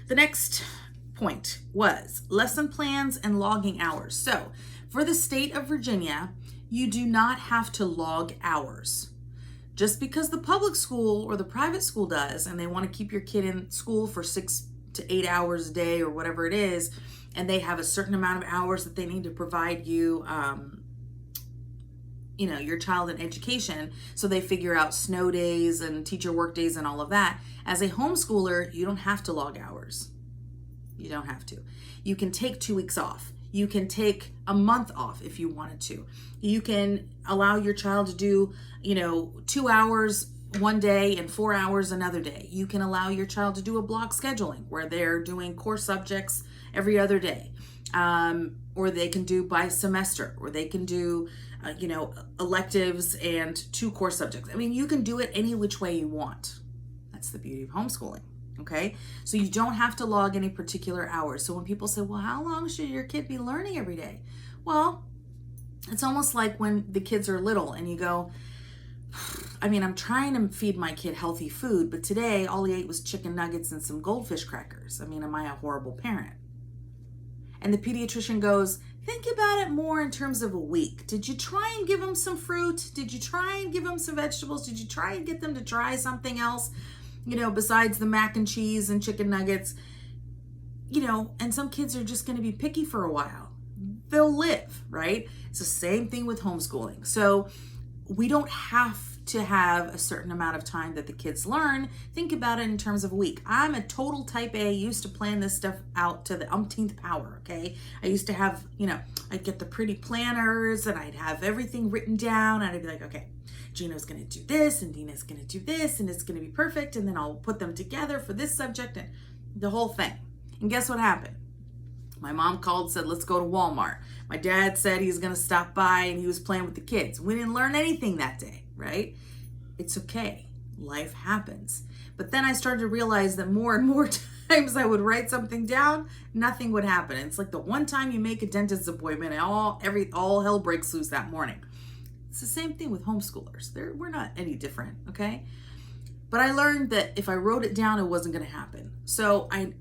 The next point was lesson plans and logging hours. So for the state of Virginia, you do not have to log hours. Just because the public school or the private school does, and they want to keep your kid in school for 6 to 8 hours a day or whatever it is, and they have a certain amount of hours that they need to provide you, your child in education, so they figure out snow days and teacher work days and all of that. As a homeschooler, you don't have to log hours. You don't have to. You can take 2 weeks off. You can take a month off if you wanted to. You can allow your child to do, 2 hours one day and 4 hours another day. You can allow your child to do a block scheduling where they're doing core subjects every other day. Or they can do by semester, or they can do, electives and 2 core subjects. I mean, you can do it any which way you want. That's the beauty of homeschooling. Okay, so you don't have to log any particular hours. So when people say, well, how long should your kid be learning every day? Well, it's almost like when the kids are little and you go, I'm trying to feed my kid healthy food, but today all he ate was chicken nuggets and some goldfish crackers. Am I a horrible parent? And the pediatrician goes, think about it more in terms of a week. Did you try and give him some fruit? Did you try and give him some vegetables? Did you try and get them to try something else? Besides the mac and cheese and chicken nuggets, and some kids are just going to be picky for a while. They'll live, right? It's the same thing with homeschooling. So we don't have to have a certain amount of time that the kids learn. Think about it in terms of a week. I'm a total type A, used to plan this stuff out to the umpteenth power, okay? I used to have, I'd get the pretty planners and I'd have everything written down and I'd be like, okay, Gino's going to do this and Dina's going to do this and it's going to be perfect, and then I'll put them together for this subject and the whole thing. And guess what happened? My mom called, said, let's go to Walmart. My dad said he's going to stop by and he was playing with the kids. We didn't learn anything that day, right? It's okay. Life happens. But then I started to realize that more and more times I would write something down, nothing would happen. It's like the one time you make a dentist appointment and all hell breaks loose that morning. It's the same thing with homeschoolers. We're not any different, okay? But I learned that if I wrote it down, it wasn't going to happen. So I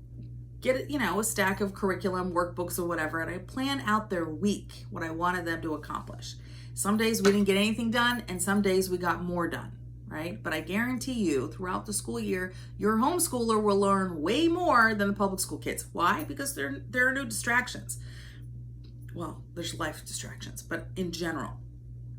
get, a stack of curriculum, workbooks or whatever, and I plan out their week, what I wanted them to accomplish. Some days we didn't get anything done, and some days we got more done, right? But I guarantee you, throughout the school year, your homeschooler will learn way more than the public school kids. Why? Because there are no distractions. Well, there's life distractions, but in general.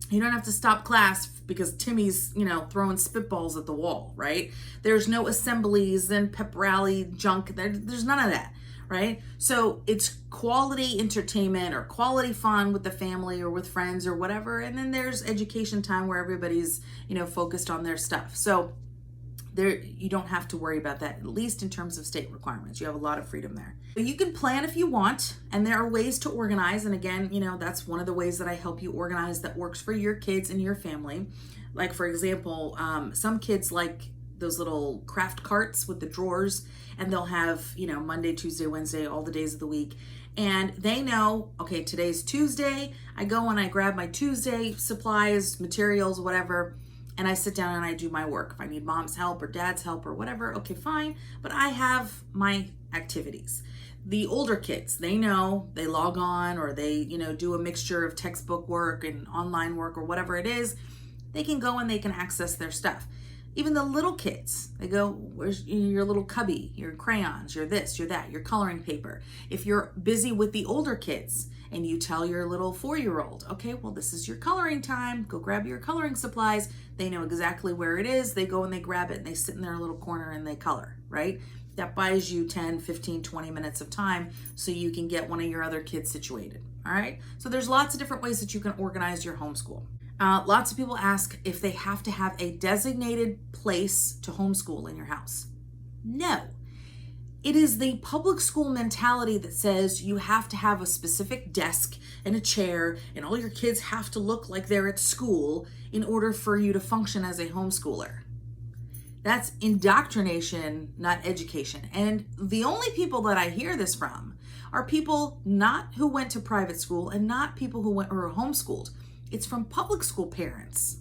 You don't have to stop class because Timmy's, throwing spitballs at the wall, right? There's no assemblies and pep rally junk. There's none of that, right? So it's quality entertainment or quality fun with the family or with friends or whatever. And then there's education time where everybody's, focused on their stuff. So you don't have to worry about that, at least in terms of state requirements. You have a lot of freedom there. But you can plan if you want, and there are ways to organize. And again, that's one of the ways that I help you organize that works for your kids and your family. Like, for example, some kids like those little craft carts with the drawers, and they'll have, Monday, Tuesday, Wednesday, all the days of the week. And they know, okay, today's Tuesday. I go and I grab my Tuesday supplies, materials, whatever, and I sit down and I do my work. If I need mom's help or dad's help or whatever, okay, fine. But I have my activities. The older kids, they know, they log on or they, do a mixture of textbook work and online work or whatever it is. They can go and they can access their stuff. Even the little kids, they go, where's your little cubby, your crayons, your this, your that, your coloring paper. If you're busy with the older kids and you tell your little 4-year-old, okay, well, this is your coloring time, go grab your coloring supplies. They know exactly where it is. They go and they grab it and they sit in their little corner and they color, right? That buys you 10, 15, 20 minutes of time so you can get one of your other kids situated, all right? So there's lots of different ways that you can organize your homeschool. Lots of people ask if they have to have a designated place to homeschool in your house. No. It is the public school mentality that says you have to have a specific desk and a chair and all your kids have to look like they're at school in order for you to function as a homeschooler. That's indoctrination, not education. And the only people that I hear this from are people not who went to private school and not people who were homeschooled. It's from public school parents.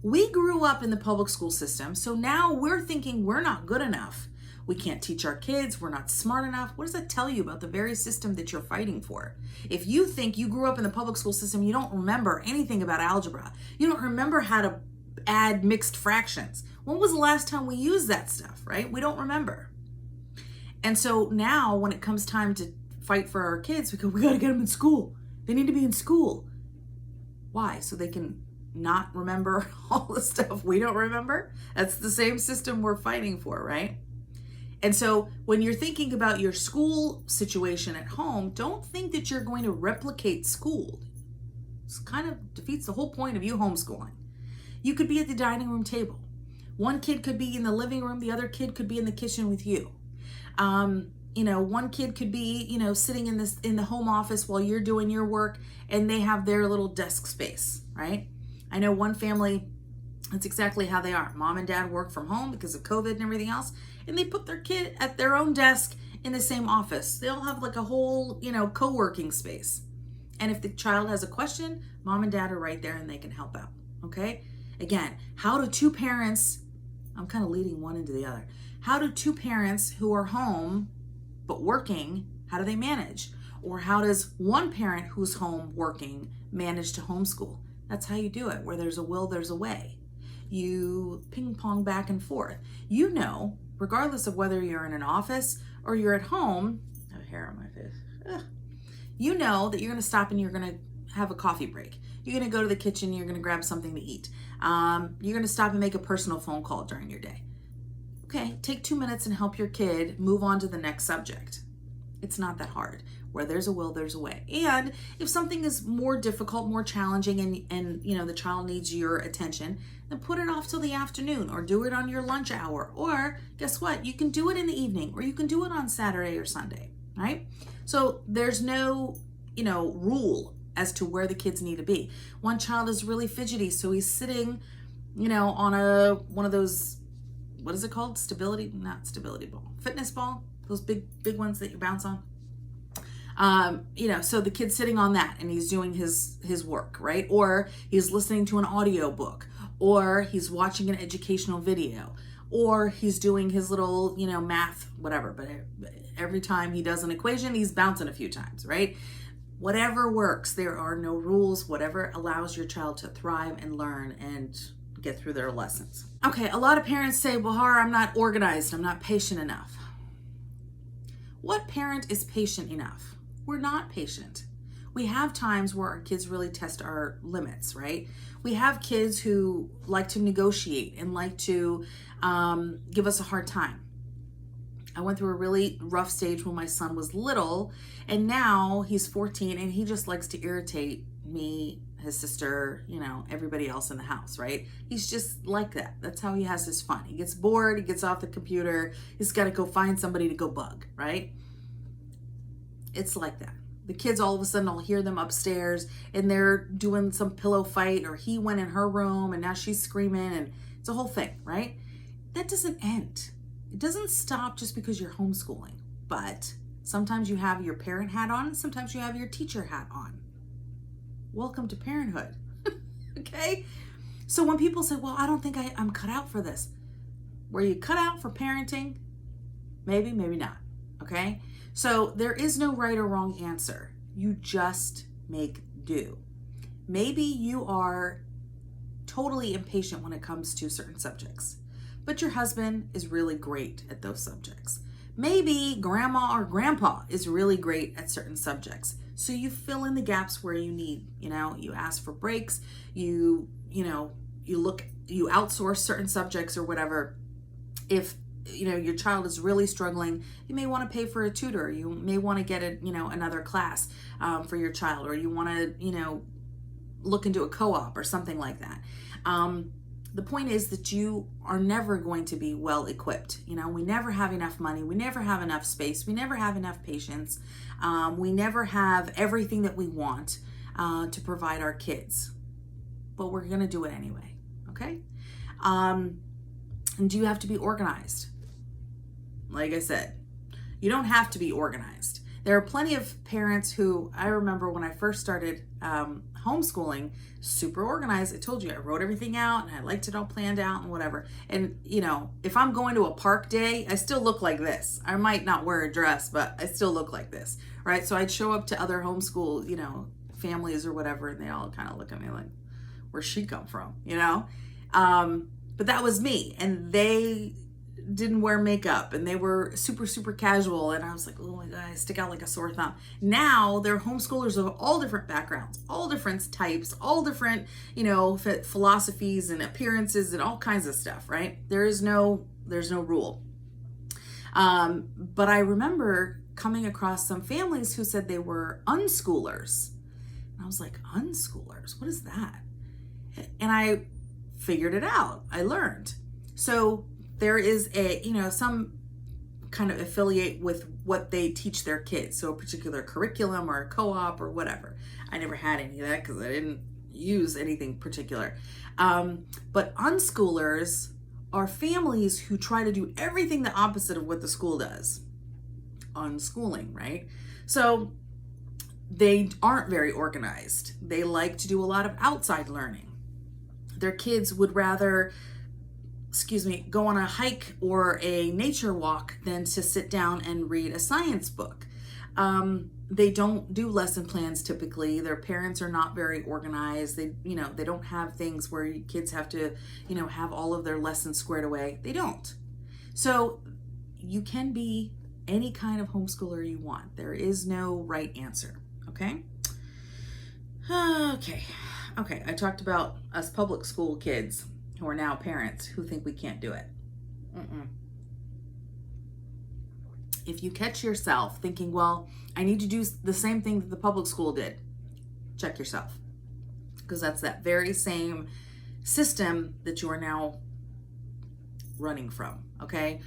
We grew up in the public school system, so now we're thinking we're not good enough. We can't teach our kids. We're not smart enough. What does that tell you about the very system that you're fighting for? If you think you grew up in the public school system, you don't remember anything about algebra. You don't remember how to add mixed fractions. When was the last time we used that stuff, right? We don't remember. And so now when it comes time to fight for our kids, we go, we got to get them in school. They need to be in school. Why? So they can not remember all the stuff we don't remember? That's the same system we're fighting for, right? And so when you're thinking about your school situation at home, don't think that you're going to replicate school. It kind of defeats the whole point of you homeschooling. You could be at the dining room table. One kid could be in the living room. The other kid could be in the kitchen with you. One kid could be, sitting in the home office while you're doing your work, and they have their little desk space, right? I know one family, that's exactly how they are. Mom and dad work from home because of COVID and everything else, and they put their kid at their own desk in the same office. They all have like a whole, co-working space. And if the child has a question, mom and dad are right there and they can help out, okay? Again, how do two parents, I'm kind of leading one into the other. How do two parents who are home but working, how do they manage? Or how does one parent who's home working manage to homeschool? That's how you do it. Where there's a will, there's a way. You ping pong back and forth. Regardless of whether you're in an office or you're at home, I have hair on my face. You know that you're going to stop and you're going to have a coffee break. You're going to go to the kitchen, you're going to grab something to eat. You're going to stop and make a personal phone call during your day. Okay, take 2 minutes and help your kid move on to the next subject. It's not that hard. Where there's a will, there's a way. And if something is more difficult, more challenging, and the child needs your attention, then put it off till the afternoon, or do it on your lunch hour. Or guess what? You can do it in the evening, or you can do it on Saturday or Sunday, right? So there's no, rule as to where the kids need to be. One child is really fidgety, so he's sitting, on one of those, what is it called? Not stability ball, fitness ball, those big ones that you bounce on. So the kid's sitting on that and he's doing his work, right? Or he's listening to an audio book, or he's watching an educational video, or he's doing his little, math, whatever. But every time he does an equation, he's bouncing a few times, right? Whatever works. There are no rules. Whatever allows your child to thrive and learn and get through their lessons. Okay, a lot of parents say, well, I'm not organized. I'm not patient enough. What parent is patient enough? We're not patient. We have times where our kids really test our limits, right? We have kids who like to negotiate and like to give us a hard time. I went through a really rough stage when my son was little, and now he's 14 and he just likes to irritate me, his sister, everybody else in the house, right? He's just like that. That's how he has his fun. He gets bored, he gets off the computer, he's got to go find somebody to go bug, right? It's like that. The kids, all of a sudden, I'll hear them upstairs and they're doing some pillow fight, or he went in her room and now she's screaming, and it's a whole thing, right? That doesn't end. It doesn't stop just because you're homeschooling, but sometimes you have your parent hat on, and sometimes you have your teacher hat on. Welcome to parenthood, okay? So when people say, well, I don't think I'm cut out for this. Were you cut out for parenting? Maybe, maybe not, okay? So there is no right or wrong answer. You just make do. Maybe you are totally impatient when it comes to certain subjects, but your husband is really great at those subjects. Maybe grandma or grandpa is really great at certain subjects. So you fill in the gaps where you need, you ask for breaks, you outsource certain subjects or whatever. If your child is really struggling, you may want to pay for a tutor. You may want to get another class for your child, or you want to, look into a co-op or something like that. The point is that you are never going to be well equipped. We never have enough money. We never have enough space. We never have enough patience. We never have everything that we want to provide our kids, but we're going to do it anyway. Okay. And do you have to be organized? Like I said, you don't have to be organized. There are plenty of parents who, I remember when I first started homeschooling, super organized. I told you I wrote everything out and I liked it all planned out and whatever. And if I'm going to a park day, I still look like this. I might not wear a dress, but I still look like this, right? So I'd show up to other homeschool, families or whatever, and they all kind of look at me like, where's she come from, but that was me. And they didn't wear makeup and they were super, super casual. And I was like, oh my God, I stick out like a sore thumb. Now they're homeschoolers of all different backgrounds, all different types, all different, philosophies and appearances and all kinds of stuff, right? There's no rule. But I remember coming across some families who said they were unschoolers. And I was like, unschoolers? What is that? And I figured it out. I learned. So there is some kind of affiliate with what they teach their kids. So a particular curriculum or a co-op or whatever. I never had any of that because I didn't use anything particular. But unschoolers are families who try to do everything the opposite of what the school does. Unschooling, right? So they aren't very organized. They like to do a lot of outside learning. Their kids would rather, go on a hike or a nature walk than to sit down and read a science book. They don't do lesson plans typically. Their parents are not very organized. They don't have things where kids have to, have all of their lessons squared away. They don't. So you can be any kind of homeschooler you want. There is no right answer. Okay? Okay, I talked about us public school kids who are now parents who think we can't do it. If you catch yourself thinking, well, I need to do the same thing that the public school did, check yourself. Because that's that very same system that you are now running from, okay?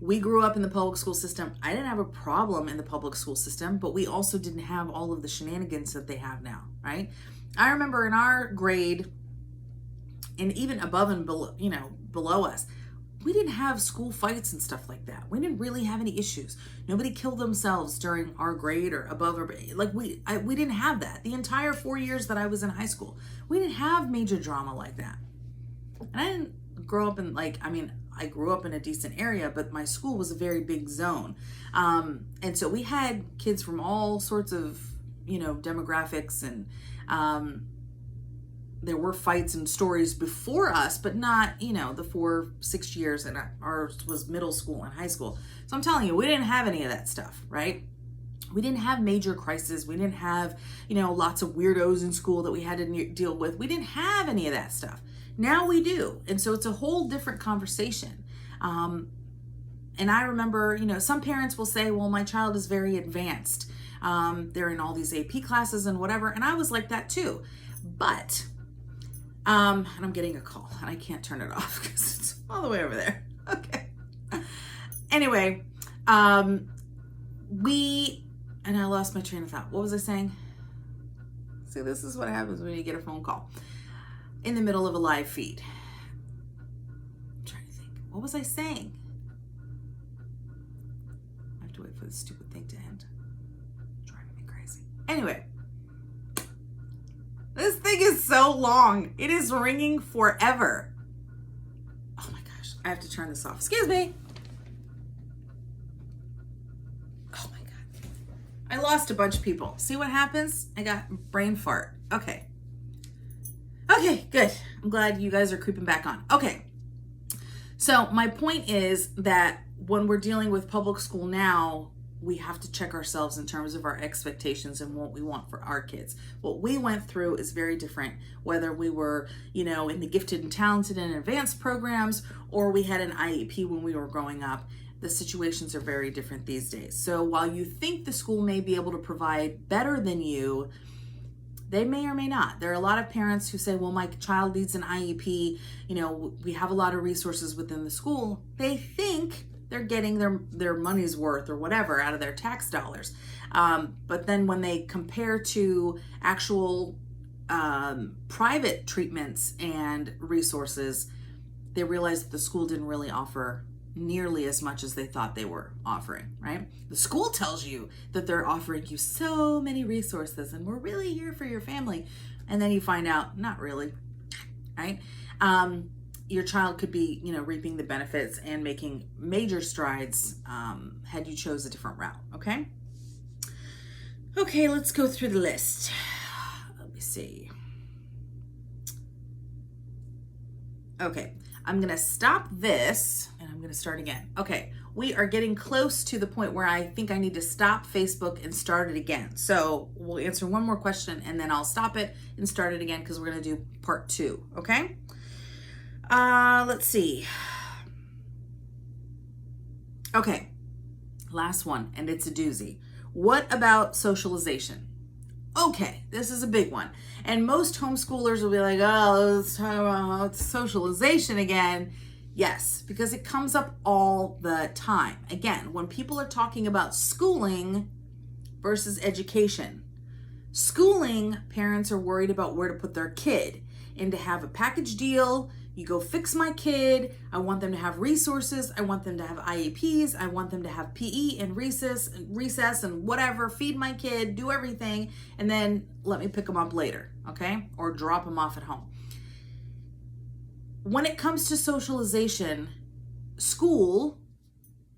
We grew up in the public school system. I didn't have a problem in the public school system, but we also didn't have all of the shenanigans that they have now, right? I remember in our grade, and even above and below, below us, we didn't have school fights and stuff like that. We didn't really have any issues. Nobody killed themselves during our grade or above or we didn't have that. The entire 4 years that I was in high school, we didn't have major drama like that. And I didn't grow up in I grew up in a decent area, but my school was a very big zone. And so we had kids from all sorts of, demographics, and there were fights and stories before us, but not, the 4-6 years, and ours was middle school and high school. So I'm telling you, we didn't have any of that stuff, right? We didn't have major crises. We didn't have, lots of weirdos in school that we had to deal with. We didn't have any of that stuff. Now we do. And so it's a whole different conversation. And I remember, some parents will say, well, my child is very advanced. They're in all these AP classes and whatever. And I was like that too. But, and I'm getting a call and I can't turn it off because it's all the way over there. Okay. Anyway, and I lost my train of thought. What was I saying? See, this is what happens when you get a phone call in the middle of a live feed. I'm trying to think. What was I saying? I have to wait for this stupid thing to end. It's driving me crazy. Anyway, this thing is so long. It is ringing forever. Oh my gosh. I have to turn this off. Excuse me. Oh my God. I lost a bunch of people. See what happens? I got brain fart. Okay. Okay, good. I'm glad you guys are creeping back on. Okay. So my point is that when we're dealing with public school now, we have to check ourselves in terms of our expectations and what we want for our kids. What we went through is very different, whether we were, in the gifted and talented and advanced programs, or we had an IEP when we were growing up. The situations are very different these days. So while you think the school may be able to provide better than you, they may or may not. There are a lot of parents who say, well, my child needs an IEP. We have a lot of resources within the school. They think they're getting their money's worth or whatever out of their tax dollars. But then when they compare to actual private treatments and resources, they realize that the school didn't really offer nearly as much as they thought they were offering, right? The school tells you that they're offering you so many resources and we're really here for your family. And then you find out, not really, right? Your child could be, reaping the benefits and making major strides had you chose a different route, okay? Okay, let's go through the list. Let me see. Okay, I'm gonna stop this and I'm gonna start again. Okay, we are getting close to the point where I think I need to stop Facebook and start it again. So we'll answer one more question and then I'll stop it and start it again because we're gonna do part 2, okay? Let's see. Okay, last one, and it's a doozy. What about socialization? Okay, this is a big one. And most homeschoolers will be like, oh, let's talk about socialization again. Yes, because it comes up all the time. Again, when people are talking about schooling versus education, schooling, parents are worried about where to put their kid and to have a package deal. You go fix my kid. I want them to have resources. I want them to have IEPs. I want them to have PE and recess and whatever. Feed my kid, do everything, and then let me pick them up later, okay? Or drop them off at home. When it comes to socialization, school,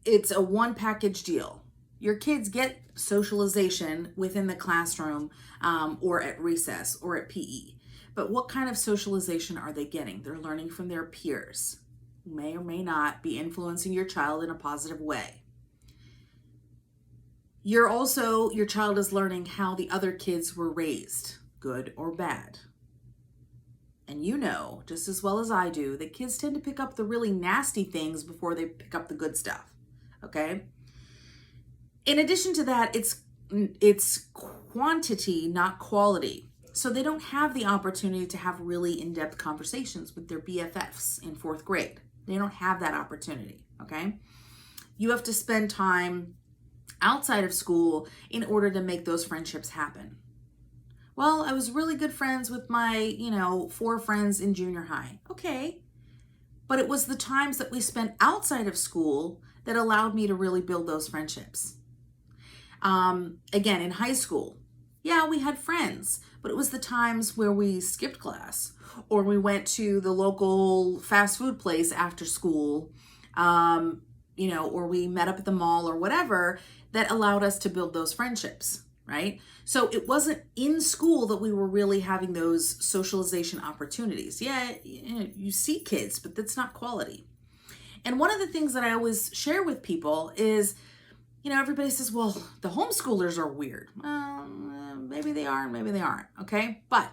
it's a one package deal. Your kids get socialization within the classroom or at recess or at PE. But what kind of socialization are they getting? They're learning from their peers, who may or may not be influencing your child in a positive way. Your child is learning how the other kids were raised, good or bad. And you know, just as well as I do, that kids tend to pick up the really nasty things before they pick up the good stuff, okay? In addition to that, it's quantity, not quality. So they don't have the opportunity to have really in-depth conversations with their BFFs in 4th grade. They don't have that opportunity, okay? You have to spend time outside of school in order to make those friendships happen. Well, I was really good friends with my, 4 friends in junior high. Okay. But it was the times that we spent outside of school that allowed me to really build those friendships. Again, in high school, yeah, we had friends, but it was the times where we skipped class or we went to the local fast food place after school, or we met up at the mall or whatever that allowed us to build those friendships, right? So it wasn't in school that we were really having those socialization opportunities. Yeah, you see kids, but that's not quality. And one of the things that I always share with people is, everybody says, well, the homeschoolers are weird. Well, maybe they are and maybe they aren't, okay? But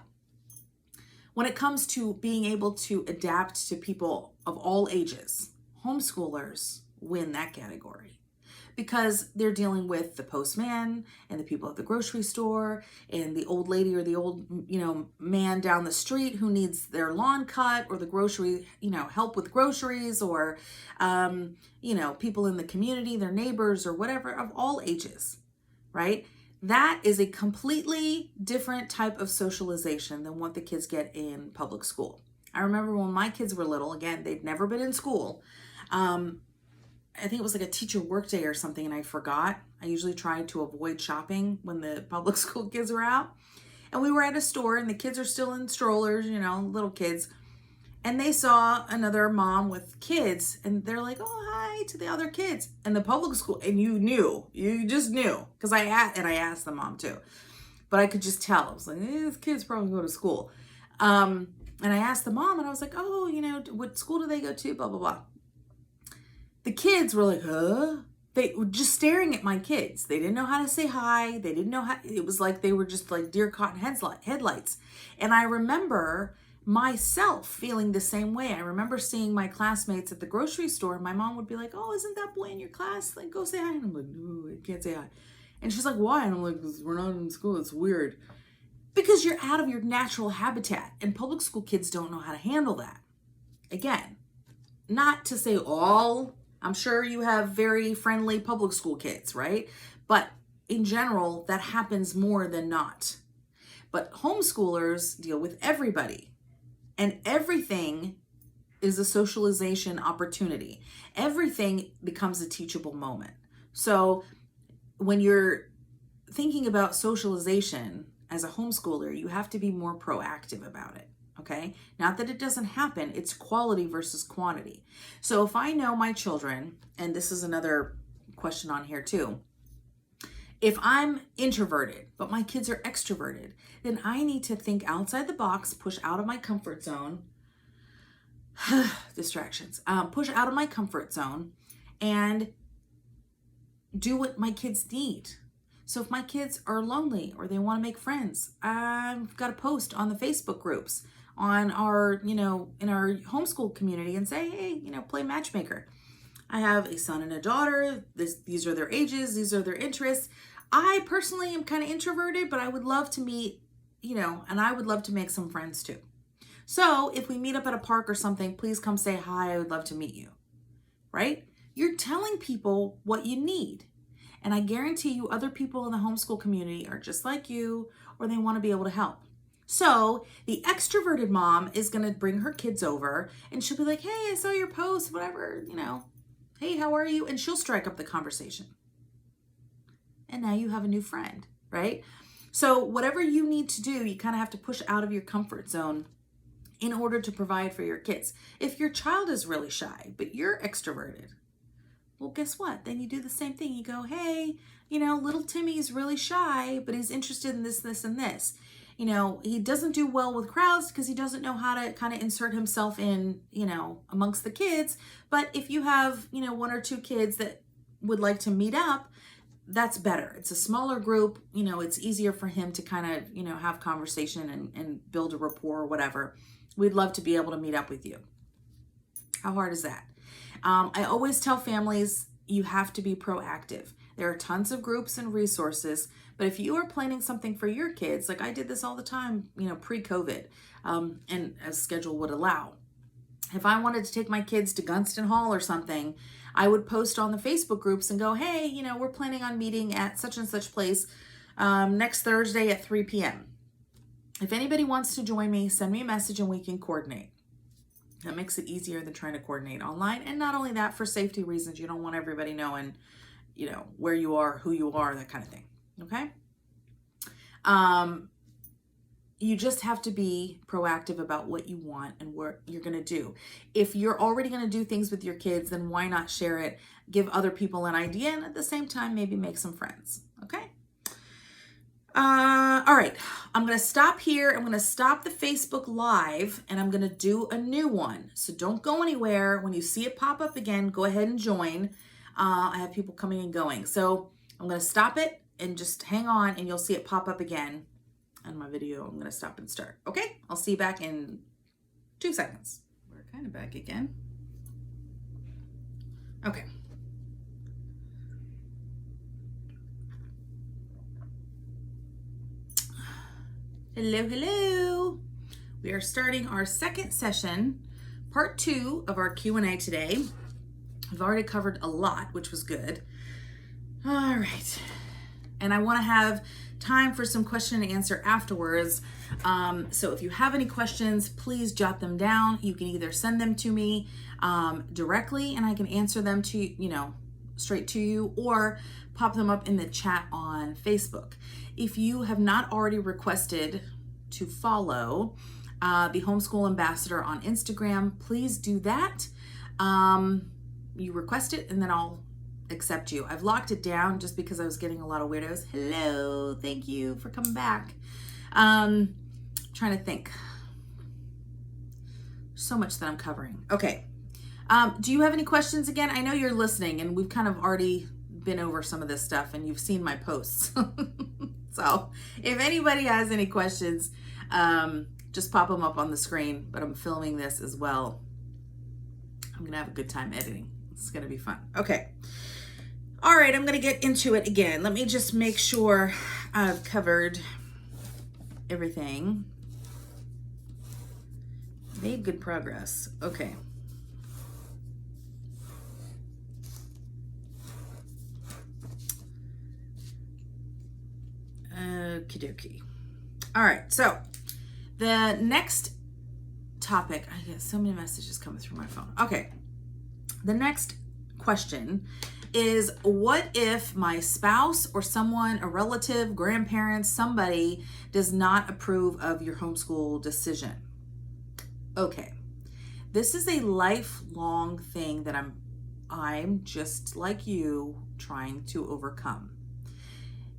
when it comes to being able to adapt to people of all ages, homeschoolers win that category because they're dealing with the postman and the people at the grocery store and the old lady or the old, man down the street who needs their lawn cut or the grocery, help with groceries or, people in the community, their neighbors or whatever, of all ages, right? That is a completely different type of socialization than what the kids get in public school. I remember when my kids were little, again, they'd never been in school. I think it was like a teacher work day or something, and I forgot. I usually try to avoid shopping when the public school kids were out. And we were at a store, and the kids are still in strollers, little kids. And they saw another mom with kids, and they're like, oh, hi to the other kids. And the public school, and you just knew, because I asked the mom too. But I could just tell. I was like, these kids probably go to school. And I asked the mom, and I was like, oh, what school do they go to? Blah, blah, blah. The kids were like, huh? They were just staring at my kids. They didn't know how to say hi. They didn't know how, it was like they were just like deer caught in headlights. And I remember myself feeling the same way. I remember seeing my classmates at the grocery store. My mom would be like, oh, isn't that boy in your class? Like, go say hi. And I'm like, no, I can't say hi. And she's like, why? And I'm like, we're not in school. It's weird. Because you're out of your natural habitat. And public school kids don't know how to handle that. Again, not to say all, I'm sure you have very friendly public school kids, right? But in general, that happens more than not. But homeschoolers deal with everybody. And everything is a socialization opportunity. Everything becomes a teachable moment. So when you're thinking about socialization as a homeschooler, you have to be more proactive about it. Okay. Not that it doesn't happen. It's quality versus quantity. So if I know my children, and this is another question on here too, if I'm introverted, but my kids are extroverted, then I need to think outside the box, push out of my comfort zone, distractions, push out of my comfort zone and do what my kids need. So if my kids are lonely or they want to make friends, I've got to post on the Facebook groups, on our, in our homeschool community and say, hey, play matchmaker. I have a son and a daughter. These are their ages. These are their interests. I personally am kind of introverted, but I would love to meet, and I would love to make some friends too. So if we meet up at a park or something, please come say hi. I would love to meet you, right? You're telling people what you need. And I guarantee you other people in the homeschool community are just like you, or they want to be able to help. So the extroverted mom is going to bring her kids over and she'll be like, hey, I saw your post, whatever, hey, how are you? And she'll strike up the conversation. And now you have a new friend, right? So whatever you need to do, you kind of have to push out of your comfort zone in order to provide for your kids. If your child is really shy, but you're extroverted, well, guess what? Then you do the same thing. You go, hey, little Timmy's really shy, but he's interested in this, this, and this. He doesn't do well with crowds because he doesn't know how to kind of insert himself in, amongst the kids. But if you have, one or two kids that would like to meet up, that's better. It's a smaller group, it's easier for him to kind of, have conversation and build a rapport or whatever. We'd love to be able to meet up with you. How hard is that? I always tell families you have to be proactive. There are tons of groups and resources, but if you are planning something for your kids, like I did this all the time, pre-COVID, and as schedule would allow. If I wanted to take my kids to Gunston Hall or something, I would post on the Facebook groups and go, hey, we're planning on meeting at such and such place next Thursday at 3 p.m. If anybody wants to join me, send me a message and we can coordinate. That makes it easier than trying to coordinate online. And not only that, for safety reasons, you don't want everybody knowing, where you are, who you are, that kind of thing. Okay? You just have to be proactive about what you want and what you're going to do. If you're already going to do things with your kids, then why not share it, give other people an idea, and at the same time, maybe make some friends. Okay? All right. I'm going to stop here. I'm going to stop the Facebook Live, and I'm going to do a new one. So don't go anywhere. When you see it pop up again, go ahead and join. I have people coming and going. So I'm going to stop it and just hang on, and you'll see it pop up again. And my video, I'm going to stop and start. Okay, I'll see you back in 2 seconds. We're kind of back again. Okay. Hello, hello. We are starting our second session, part 2 of our Q&A today. I've already covered a lot, which was good. All right. And I want to have time for some question and answer afterwards. So if you have any questions, please jot them down. You can either send them to me directly and I can answer them to, straight to you, or pop them up in the chat on Facebook. If you have not already requested to follow the Homeschool Ambassador on Instagram, please do that. You request it and then I'll accept you. I've locked it down just because I was getting a lot of weirdos. Hello, thank you for coming back. Trying to think. So much that I'm covering. Okay. Do you have any questions again? I know you're listening and we've kind of already been over some of this stuff and you've seen my posts. So if anybody has any questions, just pop them up on the screen, but I'm filming this as well. I'm going to have a good time editing. It's going to be fun. Okay. All right, I'm going to get into it again. Let me just make sure I've covered everything. Made good progress. Okay. Okie dokie. All right, so the next topic, I get so many messages coming through my phone. Okay, the next question is what if my spouse or someone, a relative, grandparents, somebody does not approve of your homeschool decision? Okay, this is a lifelong thing that I'm just like you trying to overcome.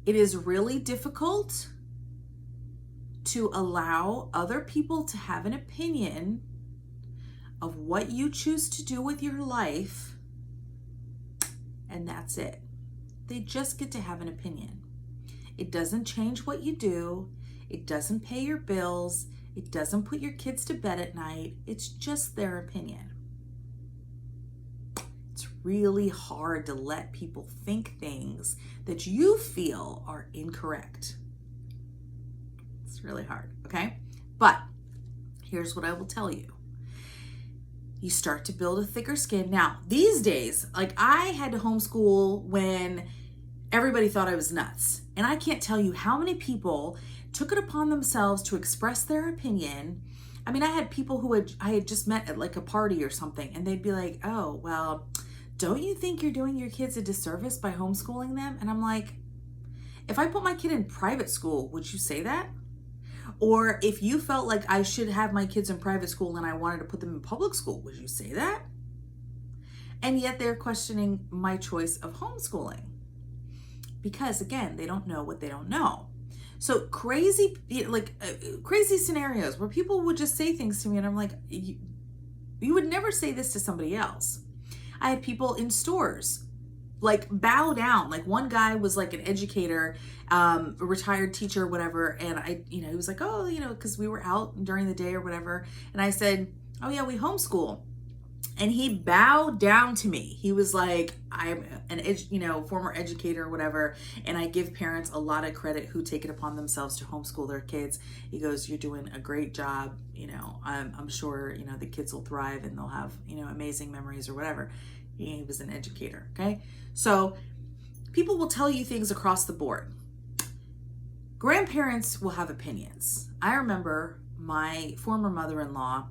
It is really difficult to allow other people to have an opinion of what you choose to do with your life, and that's it. They just get to have an opinion. It doesn't change what you do. It doesn't pay your bills. It doesn't put your kids to bed at night. It's just their opinion. It's really hard to let people think things that you feel are incorrect. It's really hard, okay? But here's what I will tell you. You start to build a thicker skin. Now, these days, like I had to homeschool when everybody thought I was nuts. And I can't tell you how many people took it upon themselves to express their opinion. I mean, I had people who I had just met at like a party or something, and they'd be like, oh, well, don't you think you're doing your kids a disservice by homeschooling them? And I'm like, if I put my kid in private school, would you say that? Or if you felt like I should have my kids in private school and I wanted to put them in public school, would you say that? And yet they're questioning my choice of homeschooling. Because again, they don't know what they don't know. So crazy scenarios where people would just say things to me and I'm like, you would never say this to somebody else. I had people in stores like bow down. Like one guy was like an educator, a retired teacher, whatever. And he was like, oh, because we were out during the day or whatever. And I said, oh yeah, we homeschool. And he bowed down to me. He was like, I'm an former educator or whatever, and I give parents a lot of credit who take it upon themselves to homeschool their kids. He goes, you're doing a great job. I'm sure, the kids will thrive and they'll have, amazing memories or whatever. He was an educator, okay? So people will tell you things across the board. Grandparents will have opinions. I remember my former mother-in-law,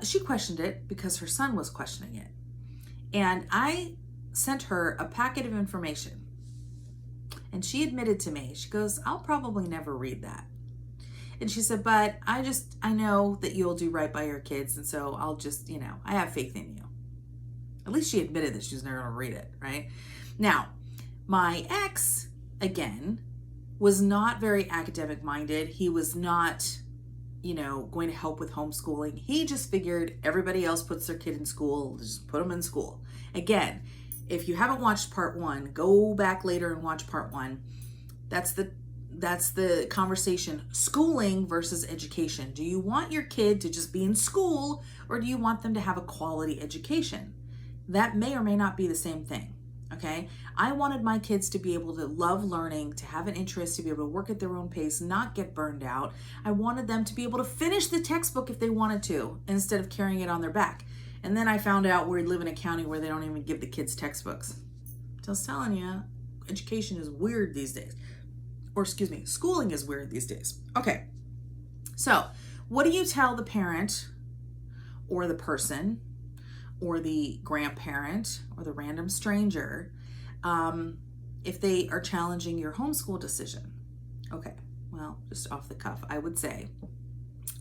she questioned it because her son was questioning it. And I sent her a packet of information. And she admitted to me, she goes, I'll probably never read that. And she said, but I know that you'll do right by your kids. And so I'll just, I have faith in you. At least she admitted that she was never going to read it, right? Now, my ex, again, was not very academic minded. He was not going to help with homeschooling. He just figured everybody else puts their kid in school, just put them in school. Again, if you haven't watched part 1, go back later and watch part 1. That's the conversation, schooling versus education. Do you want your kid to just be in school, or do you want them to have a quality education? That may or may not be the same thing. Okay, I wanted my kids to be able to love learning, to have an interest, to be able to work at their own pace, not get burned out. I wanted them to be able to finish the textbook if they wanted to, instead of carrying it on their back. And then I found out we live in a county where they don't even give the kids textbooks. So I was telling you, education is weird these days. Or schooling is weird these days. Okay, so what do you tell the parent or the person or the grandparent or the random stranger if they are challenging your homeschool decision? Okay, well, just off the cuff, I would say,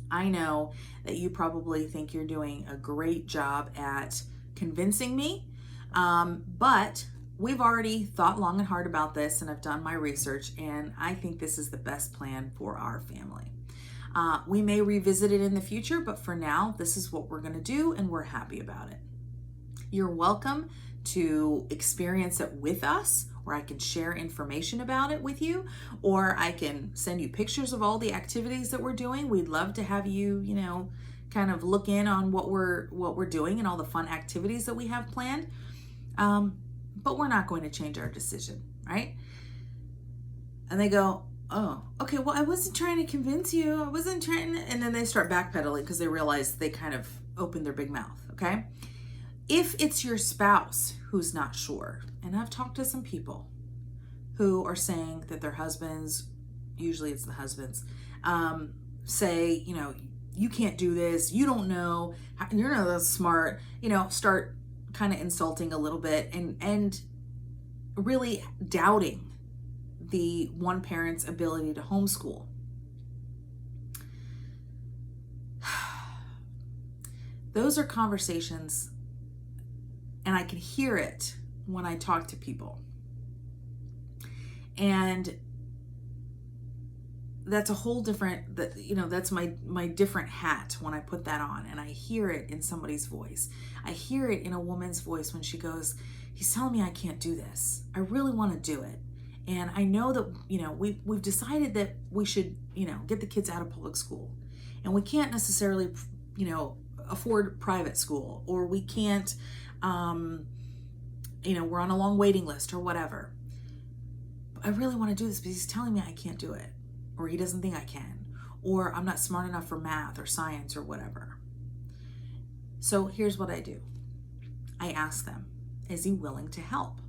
I know that you probably think you're doing a great job at convincing me, but we've already thought long and hard about this, and I've done my research, and I think this is the best plan for our family. We may revisit it in the future, but for now, this is what we're going to do, and we're happy about it. You're welcome to experience it with us, or I can share information about it with you, or I can send you pictures of all the activities that we're doing. We'd love to have you, kind of look in on what we're doing and all the fun activities that we have planned. But we're not going to change our decision, right? And they go, oh, okay, well, I wasn't trying to convince you. I wasn't trying to, and then they start backpedaling because they realize they kind of opened their big mouth, okay? If it's your spouse who's not sure, and I've talked to some people who are saying that their husbands, usually it's the husbands, say, you can't do this, you don't know, you're not that smart, start kind of insulting a little bit. And really doubting the one parent's ability to homeschool. Those are conversations, and I can hear it when I talk to people. And that's a whole different, that's my different hat when I put that on, and I hear it in somebody's voice. I hear it in a woman's voice when she goes, he's telling me I can't do this. I really want to do it. And I know that, we've decided that we should, get the kids out of public school, and we can't necessarily, afford private school, or we can't, we're on a long waiting list or whatever. I really want to do this, but he's telling me I can't do it, or he doesn't think I can, or I'm not smart enough for math or science or whatever. So here's what I do. I ask them, is he willing to help?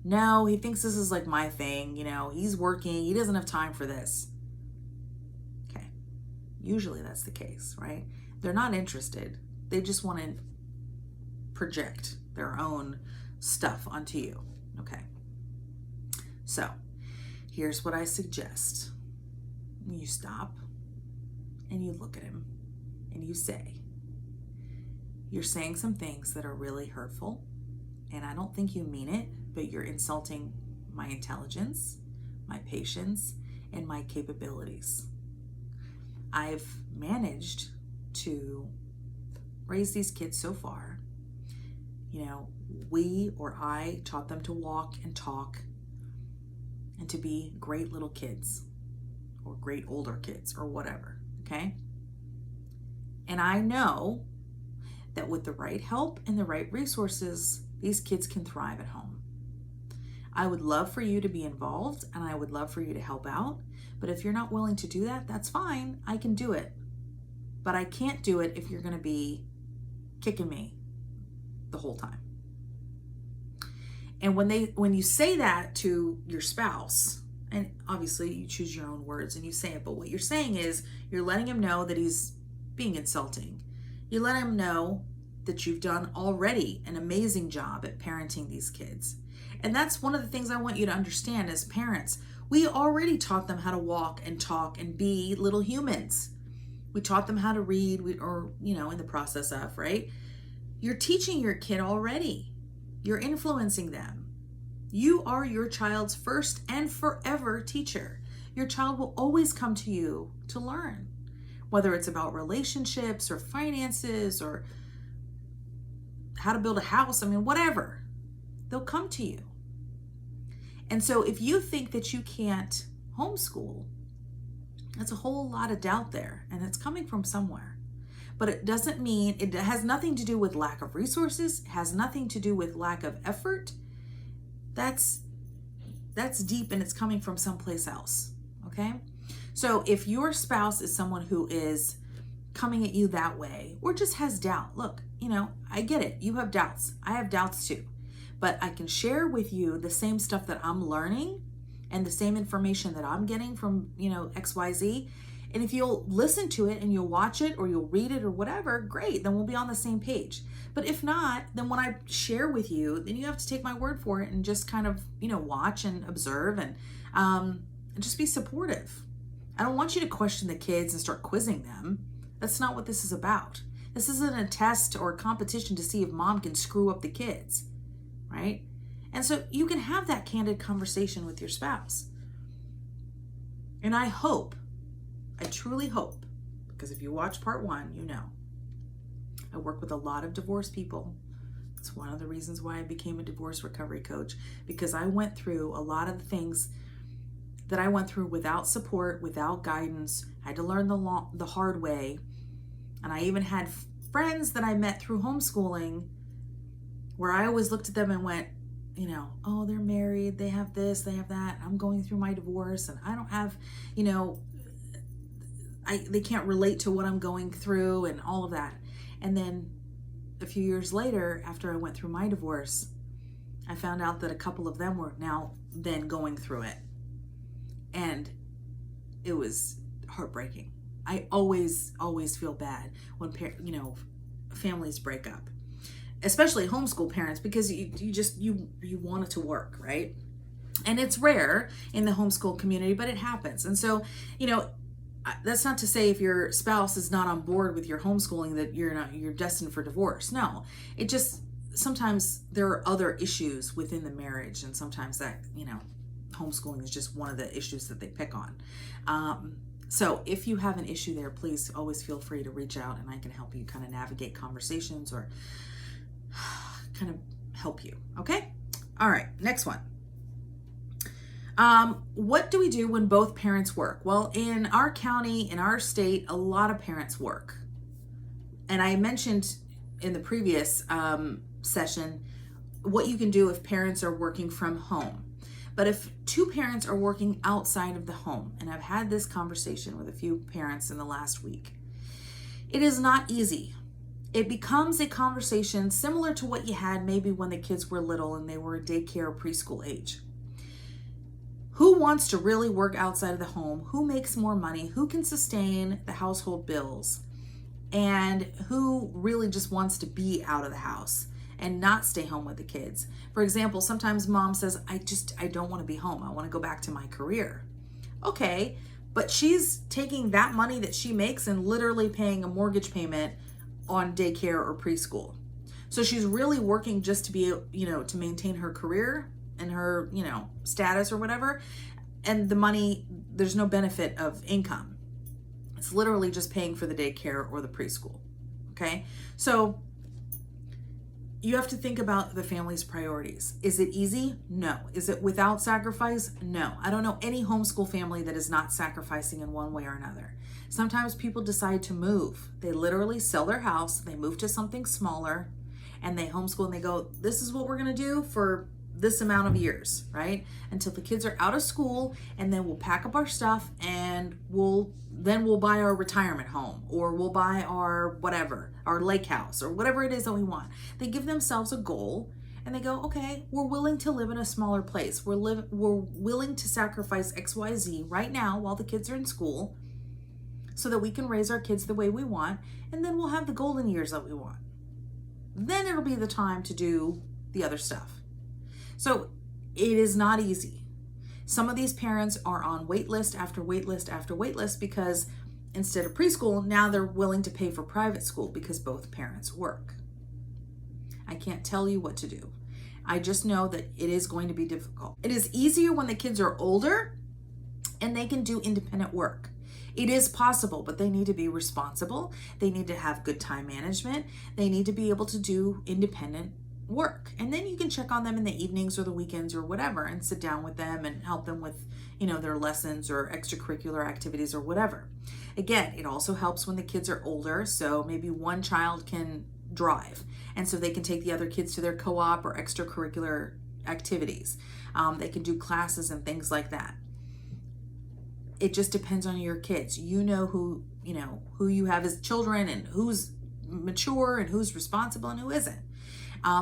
No, he thinks this is like my thing. He's working. He doesn't have time for this. Okay. Usually that's the case, right? They're not interested. They just want to project their own stuff onto you. Okay. So here's what I suggest. You stop and you look at him and you say, you're saying some things that are really hurtful, and I don't think you mean it, but you're insulting my intelligence, my patience, and my capabilities. I've managed to raise these kids so far. I taught them to walk and talk and to be great little kids or great older kids or whatever, okay? And I know that with the right help and the right resources, these kids can thrive at home. I would love for you to be involved, and I would love for you to help out. But if you're not willing to do that, that's fine. I can do it. But I can't do it if you're going to be kicking me the whole time. And when you say that to your spouse, and obviously you choose your own words and you say it, but what you're saying is you're letting him know that he's being insulting. You let him know that you've done already an amazing job at parenting these kids. And that's one of the things I want you to understand as parents. We already taught them how to walk and talk and be little humans. We taught them how to read, in the process of, right? You're teaching your kid already. You're influencing them. You are your child's first and forever teacher. Your child will always come to you to learn, whether it's about relationships or finances or how to build a house, whatever. They'll come to you. And so if you think that you can't homeschool, that's a whole lot of doubt there, and it's coming from somewhere. But it doesn't mean, it has nothing to do with lack of resources, it has nothing to do with lack of effort. That's deep, and it's coming from someplace else, okay? So if your spouse is someone who is coming at you that way, or just has doubt, look, I get it. You have doubts. I have doubts too. But I can share with you the same stuff that I'm learning and the same information that I'm getting from, XYZ. And if you'll listen to it and you'll watch it or you'll read it or whatever, great, then we'll be on the same page. But if not, then when I share with you, then you have to take my word for it and just kind of, watch and observe and just be supportive. I don't want you to question the kids and start quizzing them. That's not what this is about. This isn't a test or a competition to see if mom can screw up the kids, right? And so you can have that candid conversation with your spouse. And I truly hope, because if you watch part 1, I work with a lot of divorced people. It's one of the reasons why I became a divorce recovery coach, because I went through a lot of the things that I went through without support, without guidance. I had to learn the hard way. And I even had friends that I met through homeschooling where I always looked at them and went, oh, they're married, they have this, they have that. I'm going through my divorce and I don't have, they can't relate to what I'm going through and all of that. And then a few years later, after I went through my divorce, I found out that a couple of them were now then going through it. And it was heartbreaking. I always feel bad when families break up, especially homeschool parents, because you want it to work, right? And it's rare in the homeschool community, but it happens. And so, that's not to say if your spouse is not on board with your homeschooling that you're destined for divorce. No, it just, sometimes there are other issues within the marriage, and sometimes that, homeschooling is just one of the issues that they pick on. So if you have an issue there, please always feel free to reach out, and I can help you kind of navigate conversations or kind of help you. Okay? All right, next one. What do we do when both parents work? Well, in our county, in our state, a lot of parents work. And I mentioned in the previous session what you can do if parents are working from home. But if two parents are working outside of the home, and I've had this conversation with a few parents in the last week, it is not easy. It becomes a conversation similar to what you had maybe when the kids were little and they were daycare or preschool age. Who wants to really work outside of the home? Who makes more money? Who can sustain the household bills? And who really just wants to be out of the house and not stay home with the kids? For example, sometimes mom says, I don't want to be home. I want to go back to my career. Okay, but she's taking that money that she makes and literally paying a mortgage payment on daycare or preschool. So she's really working just to be, to maintain her career and her, status or whatever. And the money, there's no benefit of income. It's literally just paying for the daycare or the preschool. Okay. So you have to think about the family's priorities. Is it easy? No. Is it without sacrifice? No. I don't know any homeschool family that is not sacrificing in one way or another. Sometimes people decide to move. They literally sell their house, they move to something smaller, and they homeschool, and they go, this is what we're going to do for this amount of years, right? Until the kids are out of school, and then we'll pack up our stuff and we'll buy our retirement home, or we'll buy our whatever, our lake house, or whatever it is that we want. They give themselves a goal and they go, okay, we're willing to live in a smaller place. We're willing to sacrifice XYZ right now while the kids are in school so that we can raise our kids the way we want, and then we'll have the golden years that we want. Then it'll be the time to do the other stuff. So it is not easy. Some of these parents are on wait list after wait list after wait list because instead of preschool, now they're willing to pay for private school because both parents work. I can't tell you what to do. I just know that it is going to be difficult. It is easier when the kids are older and they can do independent work. It is possible, but they need to be responsible. They need to have good time management. They need to be able to do independent work. And then you can check on them in the evenings or the weekends or whatever and sit down with them and help them with, their lessons or extracurricular activities or whatever. Again, it also helps when the kids are older. So maybe one child can drive, and so they can take the other kids to their co-op or extracurricular activities. They can do classes and things like that. It just depends on your kids. You know who you have as children and who's mature and who's responsible and who isn't.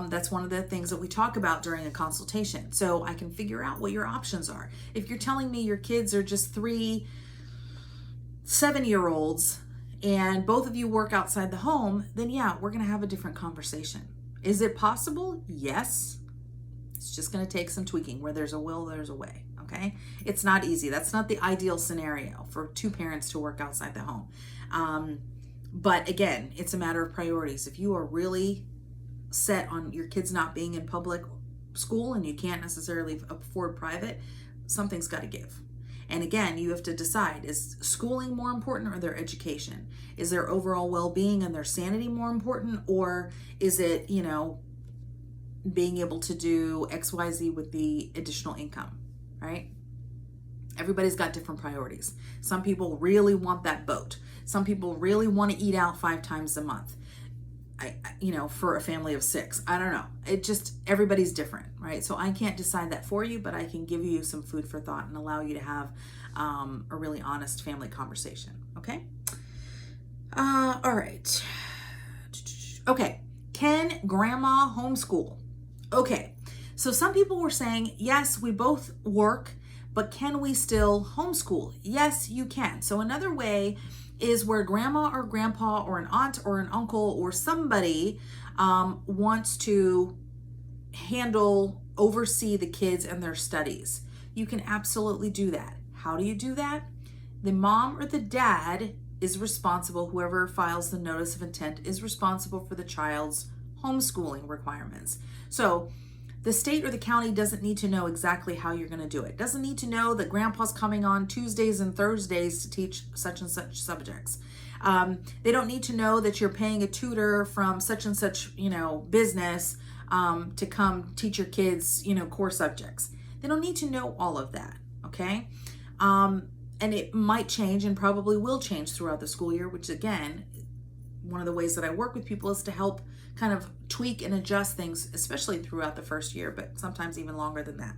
That's one of the things that we talk about during a consultation. So I can figure out what your options are. If you're telling me your kids are just 3 7-year-olds and both of you work outside the home, then yeah, we're going to have a different conversation. Is it possible? Yes. It's just going to take some tweaking. Where there's a will, there's a way. Okay. It's not easy. That's not the ideal scenario for two parents to work outside the home. But again, it's a matter of priorities. If you are really set on your kids not being in public school and you can't necessarily afford private, something's got to give. And again, you have to decide, is schooling more important or their education? Is their overall well-being and their sanity more important? Or is it, being able to do XYZ with the additional income, right? Everybody's got different priorities. Some people really want that boat. Some people really want to eat out 5 times a month. For a family of 6. I don't know. Everybody's different, right? So I can't decide that for you, but I can give you some food for thought and allow you to have a really honest family conversation. Okay? All right. Okay. Can grandma homeschool? Okay. So some people were saying, yes, we both work, but can we still homeschool? Yes, you can. So another way is where grandma or grandpa or an aunt or an uncle or somebody wants to oversee the kids and their studies. You can absolutely do that. How do you do that? The mom or the dad is responsible, whoever files the notice of intent is responsible for the child's homeschooling requirements. So the state or the county doesn't need to know exactly how you're going to do it. Doesn't need to know that grandpa's coming on Tuesdays and Thursdays to teach such and such subjects. They don't need to know that you're paying a tutor from such and such, business to come teach your kids, core subjects. They don't need to know all of that, okay? And it might change and probably will change throughout the school year, which again, one of the ways that I work with people is to help kind of tweak and adjust things, especially throughout the first year, but sometimes even longer than that.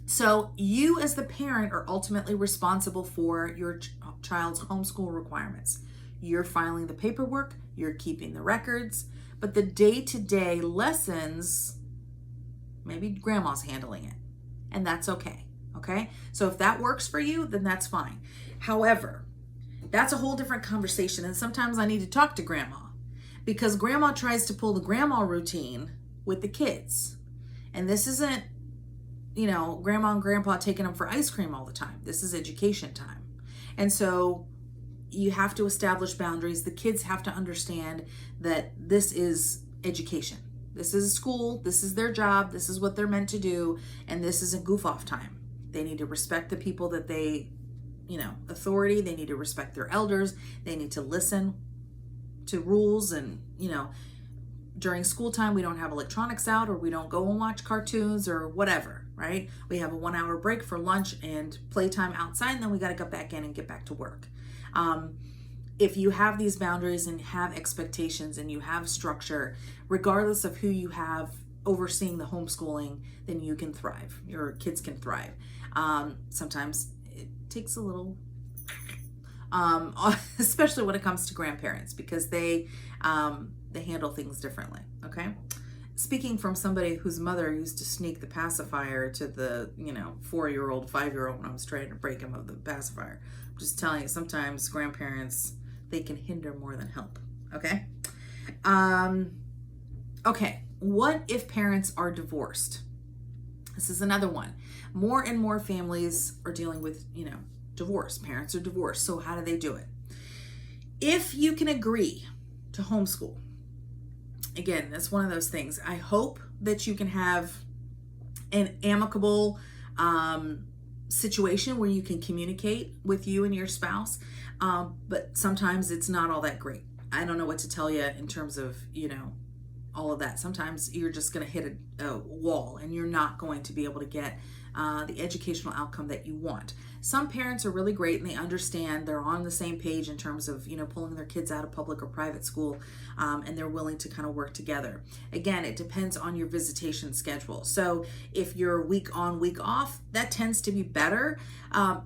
So you as the parent are ultimately responsible for your child's homeschool requirements. You're filing the paperwork, you're keeping the records, but the day-to-day lessons, maybe grandma's handling it, and that's okay. Okay, so if that works for you, then that's fine. However, that's a whole different conversation. And sometimes I need to talk to grandma because grandma tries to pull the grandma routine with the kids. And this isn't, grandma and grandpa taking them for ice cream all the time. This is education time. And so you have to establish boundaries. The kids have to understand that this is education. This is school. This is their job. This is what they're meant to do. And this is a goof off time. They need to respect the people that they, authority. They need to respect their elders. They need to listen to rules. And, during school time, we don't have electronics out, or we don't go and watch cartoons or whatever, right? We have a 1 hour break for lunch and playtime outside, and then we got to go back in and get back to work. If you have these boundaries and have expectations and you have structure, regardless of who you have overseeing the homeschooling, then you can thrive. Your kids can thrive. Sometimes it takes a little, especially when it comes to grandparents, because they handle things differently. Okay. Speaking from somebody whose mother used to sneak the pacifier to the, 4-year-old, 5-year-old when I was trying to break him of the pacifier. I'm just telling you, sometimes grandparents, they can hinder more than help. Okay. Okay. What if parents are divorced? This is another one. More and more families are dealing with, divorce. Parents are divorced. So how do they do it? If you can agree to homeschool, again, that's one of those things. I hope that you can have an amicable situation where you can communicate with you and your spouse. But sometimes it's not all that great. I don't know what to tell you in terms of, all of that. Sometimes you're just going to hit a wall and you're not going to be able to get the educational outcome that you want. Some parents are really great and they understand, they're on the same page in terms of, pulling their kids out of public or private school, and they're willing to kind of work together. Again, it depends on your visitation schedule. So if you're week on, week off, that tends to be better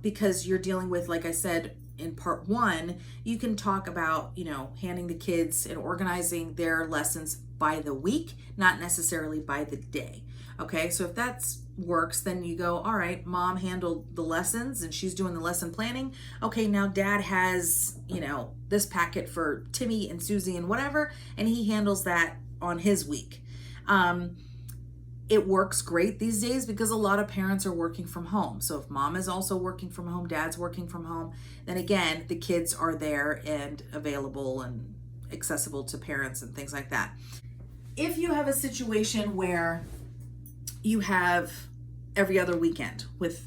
because you're dealing with, like I said, in part one, you can talk about, handing the kids and organizing their lessons by the week, not necessarily by the day. Okay, so if that works, then you go, all right, mom handled the lessons and she's doing the lesson planning. Okay, now dad has, this packet for Timmy and Susie and whatever, and he handles that on his week. It works great these days because a lot of parents are working from home. So if mom is also working from home, dad's working from home, then again, the kids are there and available and accessible to parents and things like that. If you have a situation where you have every other weekend with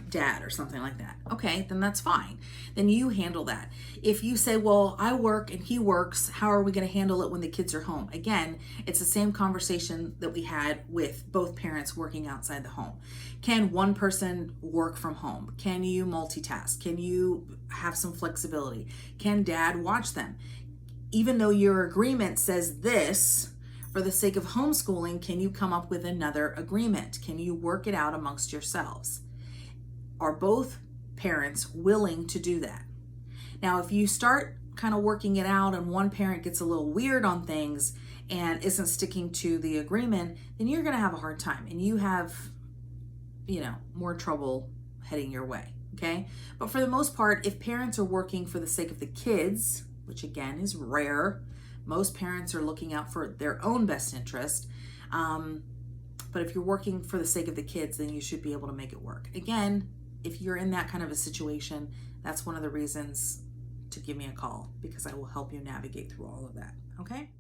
dad or something like that, okay, then that's fine. Then you handle that. If you say, well, I work and he works, how are we going to handle it when the kids are home? Again, it's the same conversation that we had with both parents working outside the home. Can one person work from home? Can you multitask? Can you have some flexibility? Can dad watch them? Even though your agreement says this, for the sake of homeschooling, can you come up with another agreement? Can you work it out amongst yourselves? Are both parents willing to do that? Now, if you start kind of working it out and one parent gets a little weird on things and isn't sticking to the agreement, then you're going to have a hard time and you have, more trouble heading your way. Okay. But for the most part, if parents are working for the sake of the kids, which again is rare, most parents are looking out for their own best interest. But But if you're working for the sake of the kids, then you should be able to make it work. Again, if you're in that kind of a situation, that's one of the reasons to give me a call, because I will help you navigate through all of that. Okay?